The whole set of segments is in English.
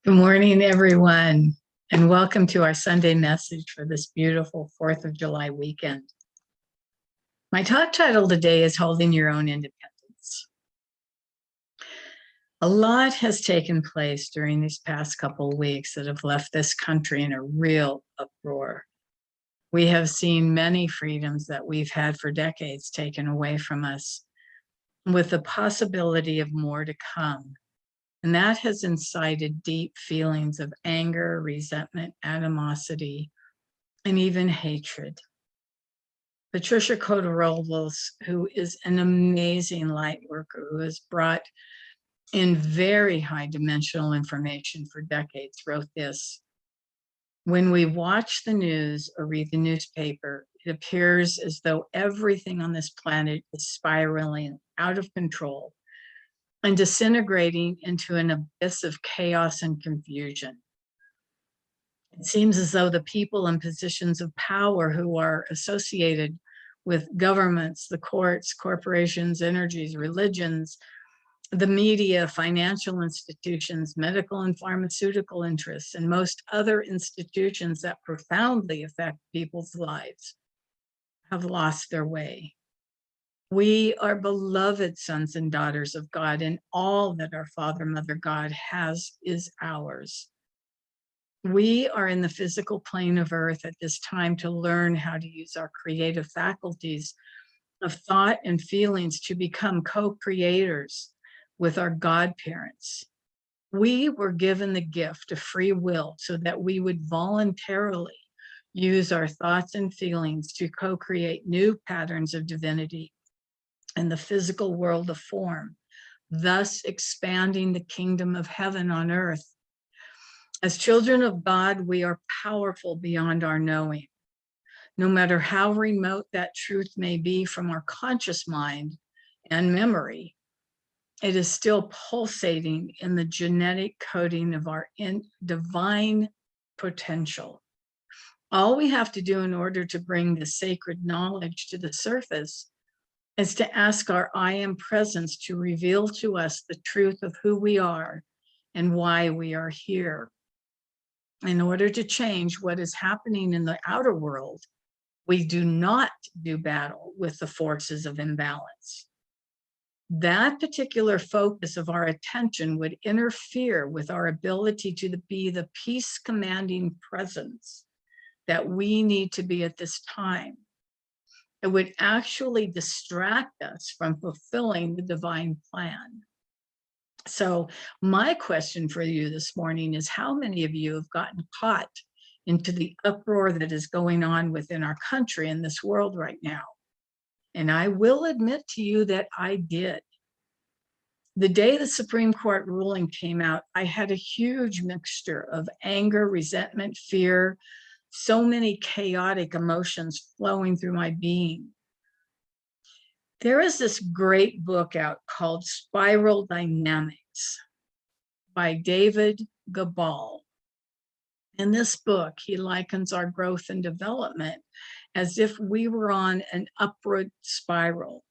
Good morning, everyone, and welcome to our Sunday message for this beautiful 4th of July weekend. My talk title today is Holding Your Own Independence. A lot has taken place during these past couple of weeks that have left this country in a real uproar. We have seen many freedoms that we've had for decades taken away from us, with the possibility of more to come. And that has incited deep feelings of anger, resentment, animosity, and even hatred. Patricia, who is an amazing light worker, who has brought in very high dimensional information for decades, wrote this: when we watch the news or read the newspaper, it appears as though everything on this planet is spiraling out of control and disintegrating into an abyss of chaos and confusion. It seems as though the people in positions of power who are associated with governments, the courts, corporations, energies, religions, the media, financial institutions, medical and pharmaceutical interests, and most other institutions that profoundly affect people's lives have lost their way. We are beloved sons and daughters of God, and all that our Father, Mother, God has is ours. We are in the physical plane of earth at this time to learn how to use our creative faculties of thought and feelings to become co-creators with our godparents. We were given the gift of free will so that we would voluntarily use our thoughts and feelings to co-create new patterns of divinity in the physical world of form, thus expanding the kingdom of heaven on earth. As children of God, we are powerful beyond our knowing. No matter how remote that truth may be from our conscious mind and memory, it is still pulsating in the genetic coding of our divine potential. All we have to do in order to bring the sacred knowledge to the surface is to ask our I Am Presence to reveal to us the truth of who we are and why we are here. In order to change what is happening in the outer world, we do not do battle with the forces of imbalance. That particular focus of our attention would interfere with our ability to be the peace-commanding presence that we need to be at this time. It would actually distract us from fulfilling the divine plan. So my question for you this morning is, how many of you have gotten caught into the uproar that is going on within our country and this world right now? And I will admit to you that I did. The day the Supreme Court ruling came out, I had a huge mixture of anger, resentment, fear, so many chaotic emotions flowing through my being. There is this great book out called Spiral Dynamics by David Gabal. In this book, he likens our growth and development as if we were on an upward spiral.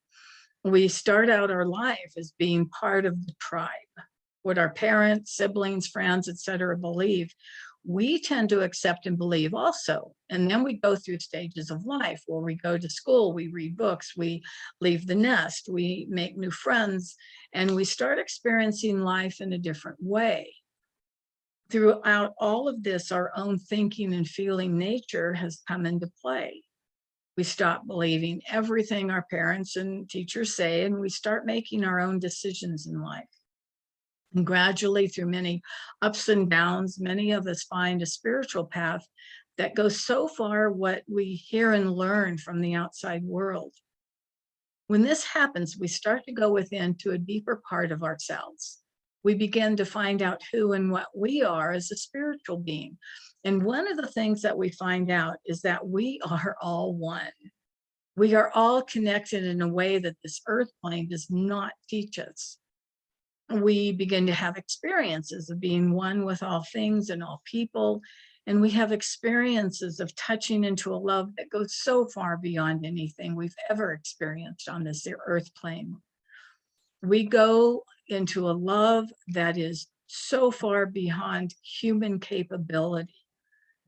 We start out our life as being part of the tribe. What our parents, siblings, friends, etc. believe, we tend to accept and believe also. And then we go through stages of life where we go to school, we read books, we leave the nest, we make new friends, and we start experiencing life in a different way. Throughout all of this, our own thinking and feeling nature has come into play. We stop believing everything our parents and teachers say, and we start making our own decisions in life. And gradually, through many ups and downs, many of us find a spiritual path that goes so far what we hear and learn from the outside world. When this happens, we start to go within to a deeper part of ourselves. We begin to find out who and what we are as a spiritual being. And one of the things that we find out is that we are all one. We are all connected in a way that this earth plane does not teach us. We begin to have experiences of being one with all things and all people. And we have experiences of touching into a love that goes so far beyond anything we've ever experienced on this earth plane. We go into a love that is so far beyond human capability.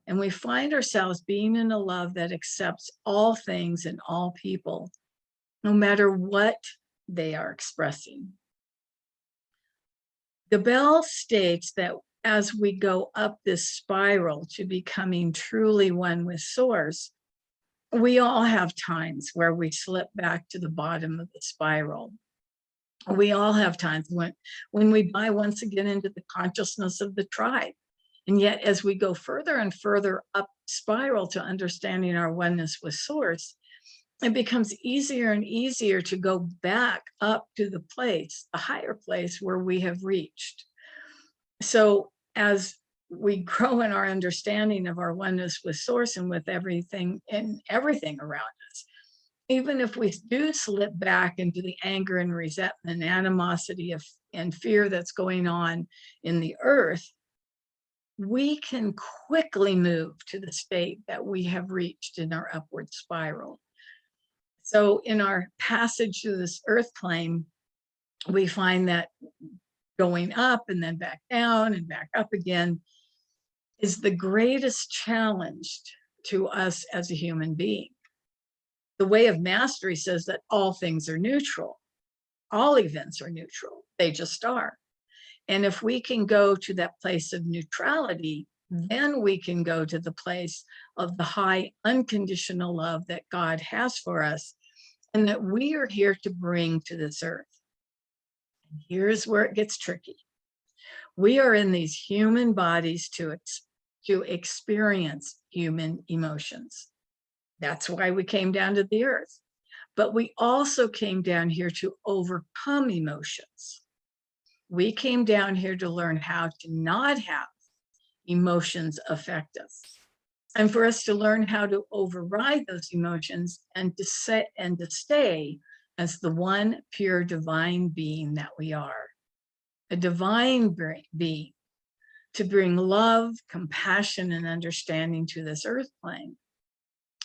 And we find ourselves being in a love that accepts all things and all people, no matter what they are expressing. The bell states that as we go up this spiral to becoming truly one with Source, we all have times where we slip back to the bottom of the spiral. We all have times when we buy once again into the consciousness of the tribe. And yet, as we go further and further up spiral to understanding our oneness with Source, it becomes easier and easier to go back up to the place, the higher place where we have reached. So as we grow in our understanding of our oneness with Source and with everything around us, even if we do slip back into the anger and resentment, animosity and fear that's going on in the earth, we can quickly move to the state that we have reached in our upward spiral. So in our passage through this earth plane, we find that going up and then back down and back up again is the greatest challenge to us as a human being. The way of mastery says that all things are neutral. All events are neutral. They just are. And if we can go to that place of neutrality, then we can go to the place of the high unconditional love that God has for us and that we are here to bring to this earth. And here's where it gets tricky. We are in these human bodies to experience human emotions. That's why we came down to the earth. But we also came down here to overcome emotions. We came down here to learn how to not have emotions affect us, and for us to learn how to override those emotions and to stay as the one pure divine being that we are, a divine being to bring love, compassion, and understanding to this earth plane.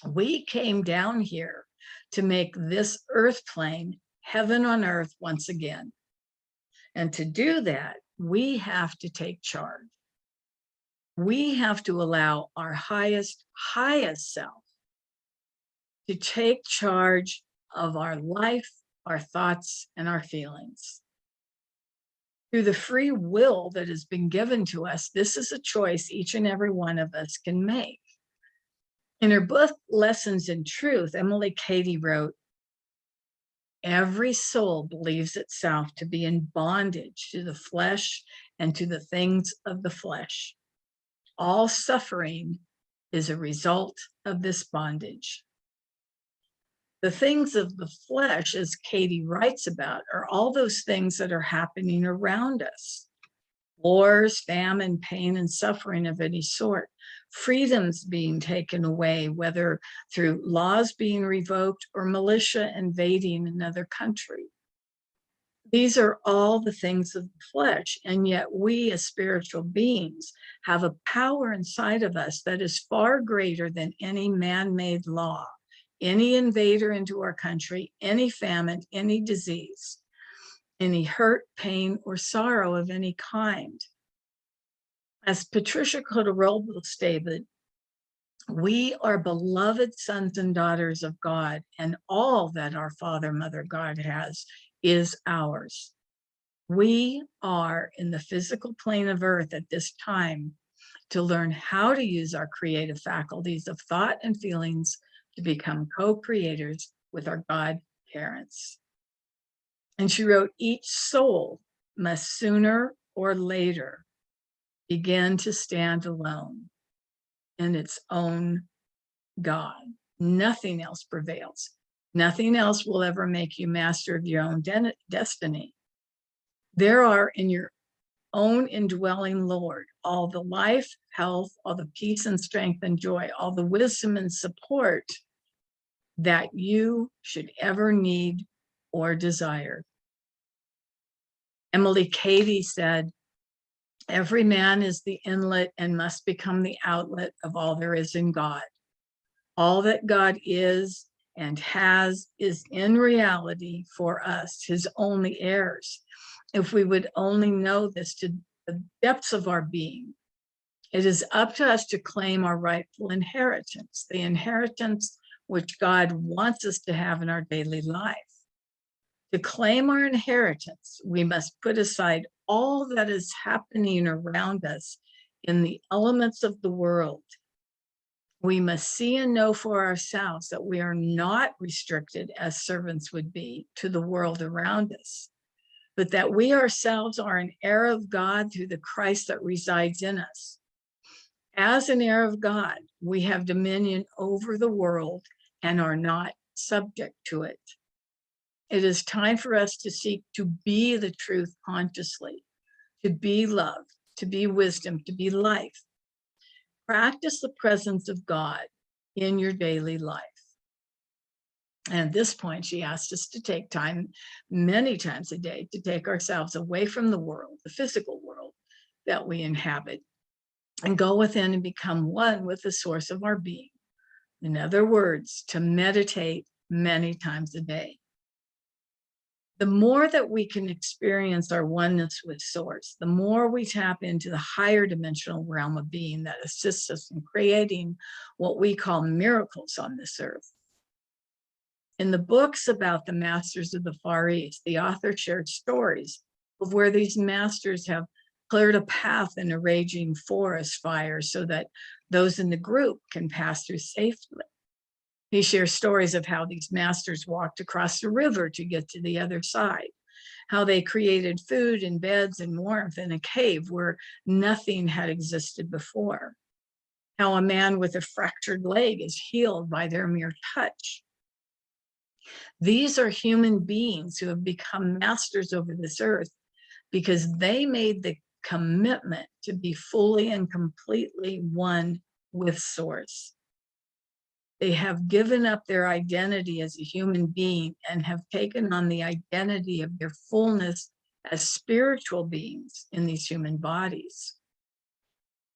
We came down here to make this earth plane heaven on earth once again. And to do that, we have to take charge. We have to allow our highest self to take charge of our life, our thoughts, and our feelings. Through the free will that has been given to us, this is a choice each and every one of us can make. In her book, Lessons in Truth, Emily Cady wrote, "Every soul believes itself to be in bondage to the flesh and to the things of the flesh. All suffering is a result of this bondage." The things of the flesh, as Cady writes about, are all those things that are happening around us. Wars, famine, pain, and suffering of any sort. Freedoms being taken away, whether through laws being revoked or militia invading another country. These are all the things of the flesh, and yet we as spiritual beings have a power inside of us that is far greater than any man-made law, any invader into our country, any famine, any disease, any hurt, pain, or sorrow of any kind. As Patricia Cotterell stated, we are beloved sons and daughters of God, and all that our Father, Mother, God has is ours. We are in the physical plane of earth at this time to learn how to use our creative faculties of thought and feelings to become co-creators with our God parents. And she wrote, each soul must sooner or later begin to stand alone in its own God. Nothing else prevails. Nothing else will ever make you master of your own destiny. There are in your own indwelling Lord all the life, health, all the peace and strength and joy, all the wisdom and support that you should ever need or desire. Emily Cady said, "Every man is the inlet and must become the outlet of all there is in God. All that God is and has is in reality for us, his only heirs. If we would only know this, to the depths of our being. It is up to us to claim our rightful inheritance, the inheritance which God wants us to have in our daily life. To claim our inheritance, we must put aside all that is happening around us in the elements of the world. We must see and know for ourselves that we are not restricted as servants would be to the world around us, but that we ourselves are an heir of God through the Christ that resides in us. As an heir of God, we have dominion over the world and are not subject to it. It is time for us to seek to be the truth consciously, to be love, to be wisdom, to be life. Practice the presence of God in your daily life. And at this point, she asked us to take time many times a day to take ourselves away from the world, the physical world that we inhabit, and go within and become one with the source of our being. In other words, to meditate many times a day. The more that we can experience our oneness with Source, the more we tap into the higher dimensional realm of being that assists us in creating what we call miracles on this earth. In the books about the masters of the Far East, the author shared stories of where these masters have cleared a path in a raging forest fire so that those in the group can pass through safely. He shares stories of how these masters walked across the river to get to the other side, how they created food and beds and warmth in a cave where nothing had existed before, how a man with a fractured leg is healed by their mere touch. These are human beings who have become masters over this earth because they made the commitment to be fully and completely one with Source. They have given up their identity as a human being and have taken on the identity of their fullness as spiritual beings in these human bodies.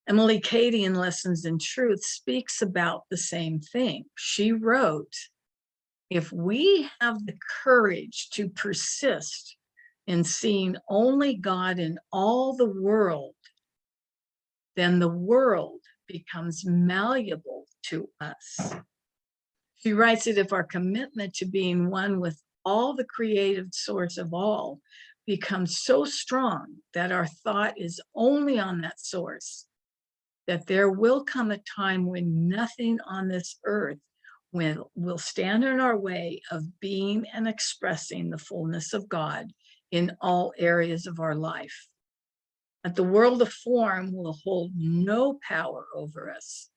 Emily Cady in Lessons in Truth speaks about the same thing. She wrote, if we have the courage to persist in seeing only God in all the world, then the world becomes malleable to us. She writes that if our commitment to being one with all the creative source of all becomes so strong that our thought is only on that source, that there will come a time when nothing on this earth will stand in our way of being and expressing the fullness of God in all areas of our life. That the world of form will hold no power over us.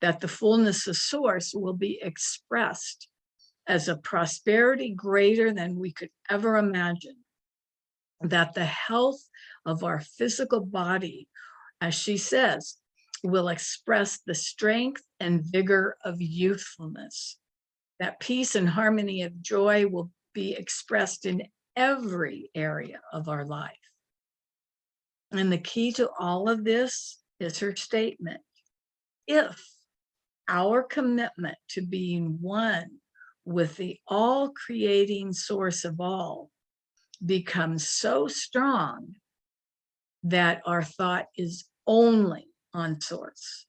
That the fullness of Source will be expressed as a prosperity greater than we could ever imagine. That the health of our physical body, as she says, will express the strength and vigor of youthfulness. That peace and harmony of joy will be expressed in every area of our life. And the key to all of this is her statement. If our commitment to being one with the all-creating source of all becomes so strong that our thought is only on Source.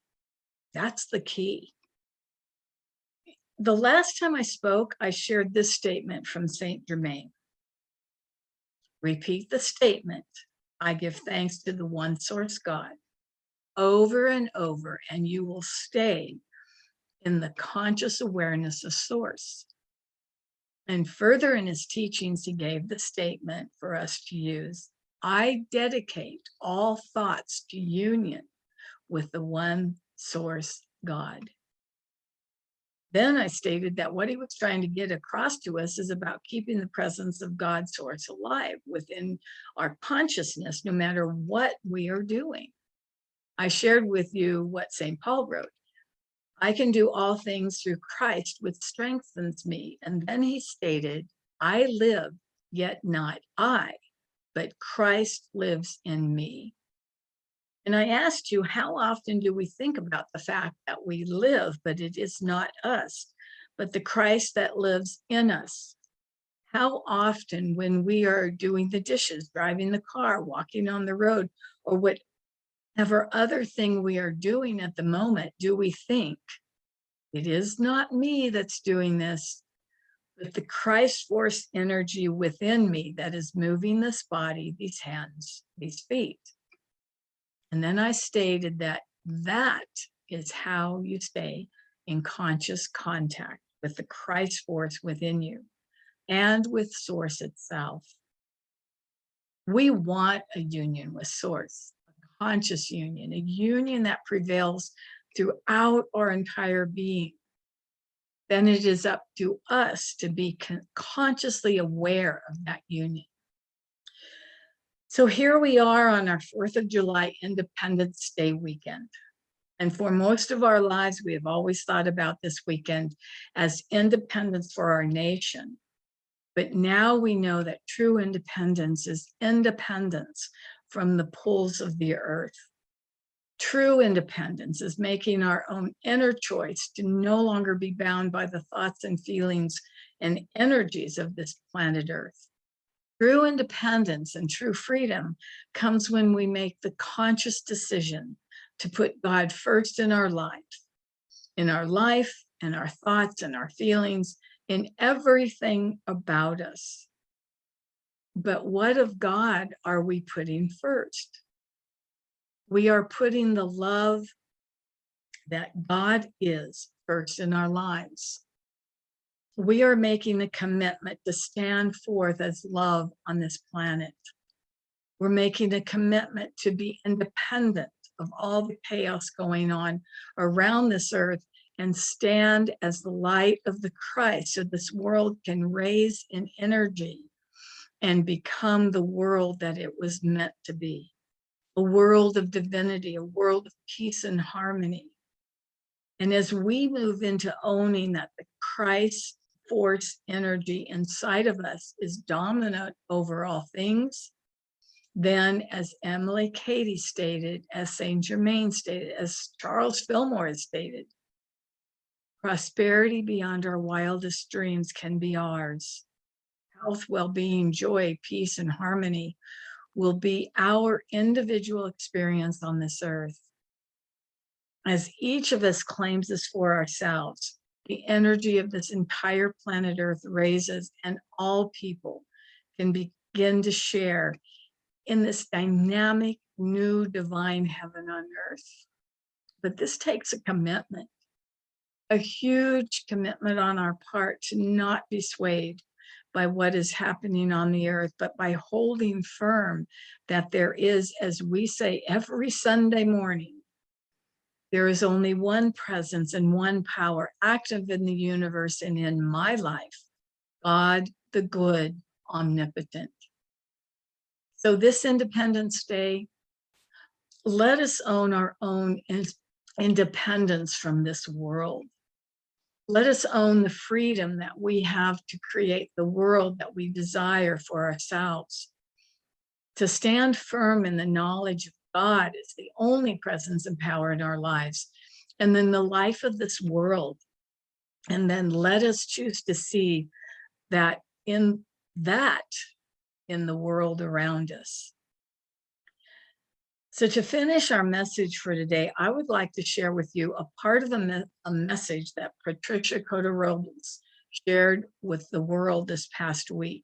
That's the key. The last time I spoke, I shared this statement from Saint Germain. Repeat the statement, I give thanks to the one source God, over and over, and you will stay in the conscious awareness of Source. And further in his teachings, he gave the statement for us to use, I dedicate all thoughts to union with the one source God. Then I stated that what he was trying to get across to us is about keeping the presence of God's source alive within our consciousness, no matter what we are doing. I shared with you what St. Paul wrote. I can do all things through Christ, which strengthens me. And then he stated, I live, yet not I, but Christ lives in me. And I asked you, how often do we think about the fact that we live, but it is not us, but the Christ that lives in us? How often when we are doing the dishes, driving the car, walking on the road, or whatever other thing we are doing at the moment, do we think, it is not me that's doing this, but the Christ force energy within me that is moving this body, these hands, these feet. And then I stated that that is how you stay in conscious contact with the Christ force within you and with Source itself. We want a union with Source, a conscious union, a union that prevails throughout our entire being. Then it is up to us to be consciously aware of that union. So here we are on our 4th of July Independence Day weekend. And for most of our lives, we have always thought about this weekend as independence for our nation. But now we know that true independence is independence from the pulls of the earth. True independence is making our own inner choice to no longer be bound by the thoughts and feelings and energies of this planet Earth. True independence and true freedom comes when we make the conscious decision to put God first in our life, in our thoughts, and our feelings, in everything about us. But what of God are we putting first? We are putting the love that God is first in our lives. We are making a commitment to stand forth as love on this planet. We're making a commitment to be independent of all the chaos going on around this earth and stand as the light of the Christ so this world can raise in energy and become the world that it was meant to be. A world of divinity, a world of peace and harmony. And as we move into owning that the Christ force energy inside of us is dominant over all things, then as Emily Cady stated, as Saint Germain stated, as Charles Fillmore has stated, prosperity beyond our wildest dreams can be ours. Health, well-being, joy, peace, and harmony will be our individual experience on this earth. As each of us claims this for ourselves, the energy of this entire planet Earth raises, and all people can begin to share in this dynamic new divine heaven on earth. But this takes a commitment, a huge commitment on our part to not be swayed by what is happening on the earth, but by holding firm that there is, as we say every Sunday morning, there is only one presence and one power active in the universe and in my life, God, the good, omnipotent. So this Independence Day, let us own our own independence from this world. Let us own the freedom that we have to create the world that we desire for ourselves. To stand firm in the knowledge of God is the only presence and power in our lives, and then the life of this world. And then let us choose to see that in the world around us. So to finish our message for today, I would like to share with you a part of a message that Patricia Coder-Robles shared with the world this past week.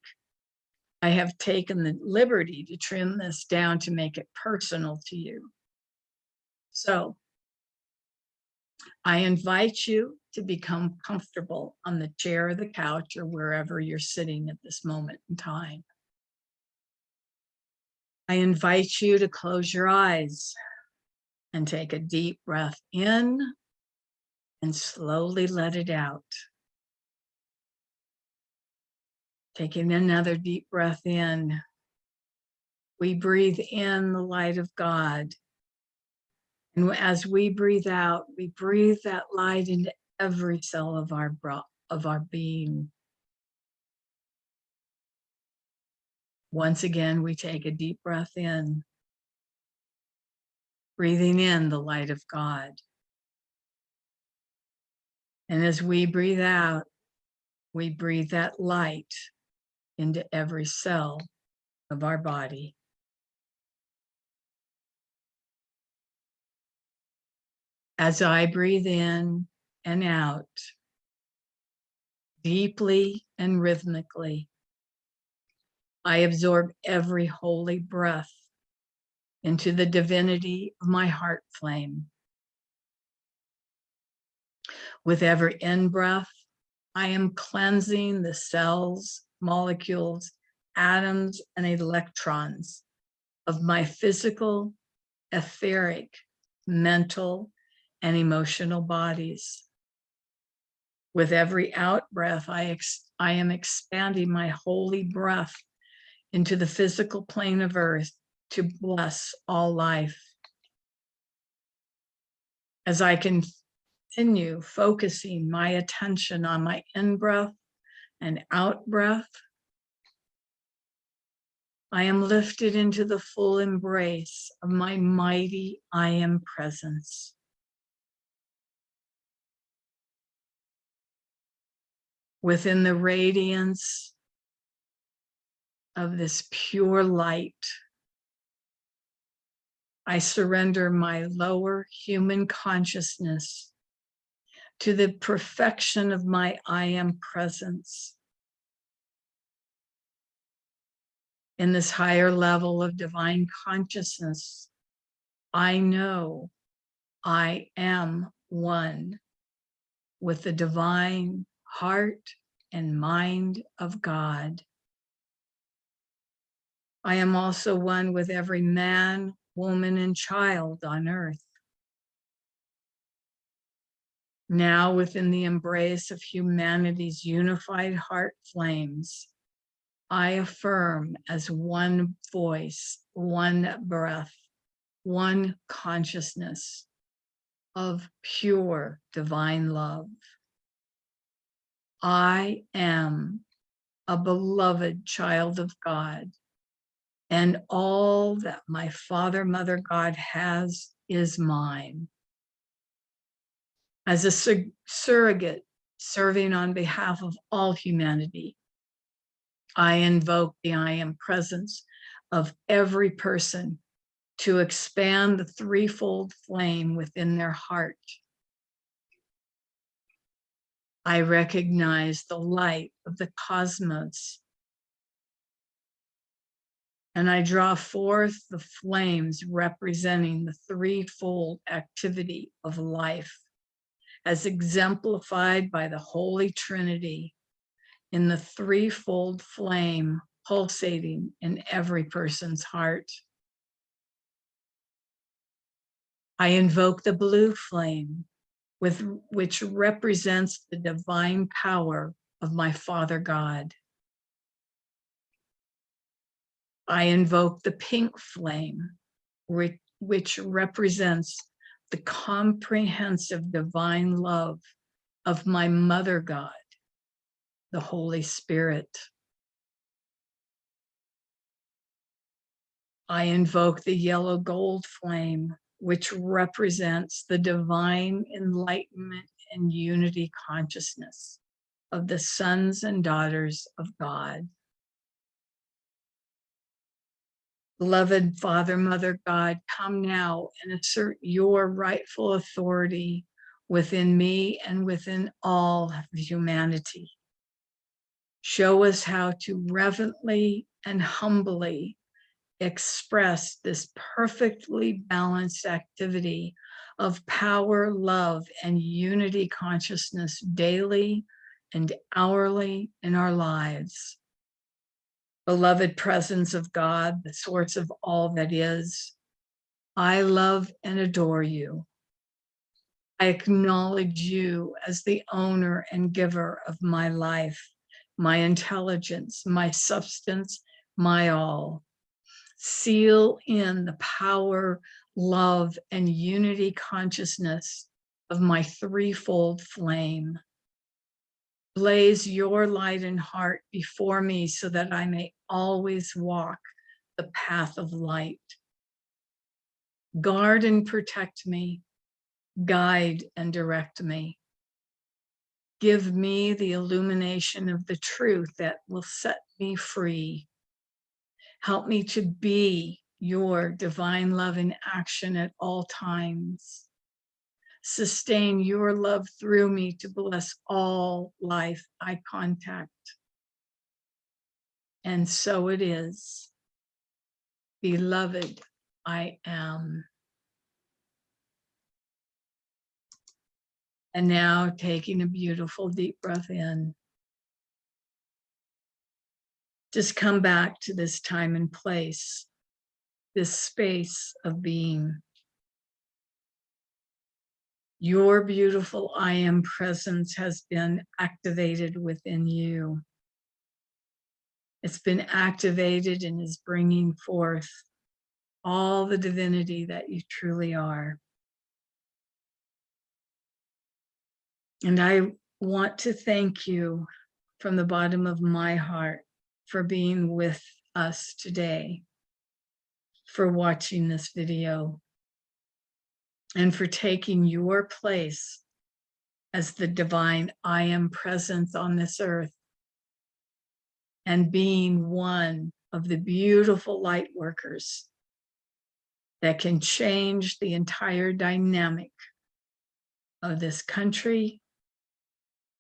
I have taken the liberty to trim this down to make it personal to you. So I invite you to become comfortable on the chair or the couch or wherever you're sitting at this moment in time. I invite you to close your eyes and take a deep breath in and slowly let it out. Taking another deep breath in, we breathe in the light of God. And as we breathe out, we breathe that light into every cell of our being. Once again, we take a deep breath in, breathing in the light of God. And as we breathe out, we breathe that light into every cell of our body. As I breathe in and out, deeply and rhythmically, I absorb every holy breath into the divinity of my heart flame. With every in-breath, I am cleansing the cells, molecules, atoms, and electrons of my physical, etheric, mental, and emotional bodies. With every out-breath, I am expanding my holy breath into the physical plane of earth to bless all life. As I continue focusing my attention on my in-breath and out-breath, I am lifted into the full embrace of my mighty I Am presence. Within the radiance of this pure light, I surrender my lower human consciousness to the perfection of my I Am presence. In this higher level of divine consciousness, I know I am one with the divine heart and mind of God. I am also one with every man, woman, and child on earth. Now, within the embrace of humanity's unified heart flames, I affirm as one voice, one breath, one consciousness of pure divine love. I am a beloved child of God, and all that my Father, Mother, God has is mine. As a surrogate serving on behalf of all humanity, I invoke the I Am presence of every person to expand the threefold flame within their heart. I recognize the light of the cosmos, and I draw forth the flames representing the threefold activity of life, as exemplified by the Holy Trinity in the threefold flame pulsating in every person's heart. I invoke the blue flame, which represents the divine power of my Father God. I invoke the pink flame, which represents the comprehensive divine love of my Mother God, the Holy Spirit. I invoke the yellow gold flame, which represents the divine enlightenment and unity consciousness of the sons and daughters of God. Beloved Father, Mother, God, come now and assert your rightful authority within me and within all of humanity. Show us how to reverently and humbly express this perfectly balanced activity of power, love, and unity consciousness daily and hourly in our lives. Beloved presence of God, the source of all that is, I love and adore you. I acknowledge you as the owner and giver of my life, my intelligence, my substance, my all. Seal in the power, love, and unity consciousness of my threefold flame. Blaze your light and heart before me so that I may always walk the path of light. Guard and protect me, guide and direct me. Give me the illumination of the truth that will set me free. Help me to be your divine love in action at all times. Sustain your love through me to bless all life I contact. And so it is. Beloved, I am. And now taking a beautiful deep breath in. Just come back to this time and place, this space of being. Your beautiful I am presence has been activated within you. It's been activated and is bringing forth all the divinity that you truly are. And I want to thank you from the bottom of my heart for being with us today, for watching this video, and for taking your place as the divine I am presence on this earth and being one of the beautiful light workers that can change the entire dynamic of this country,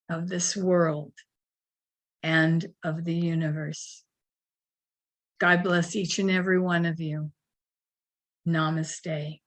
of this world, and of the universe. God bless each and every one of you. Namaste.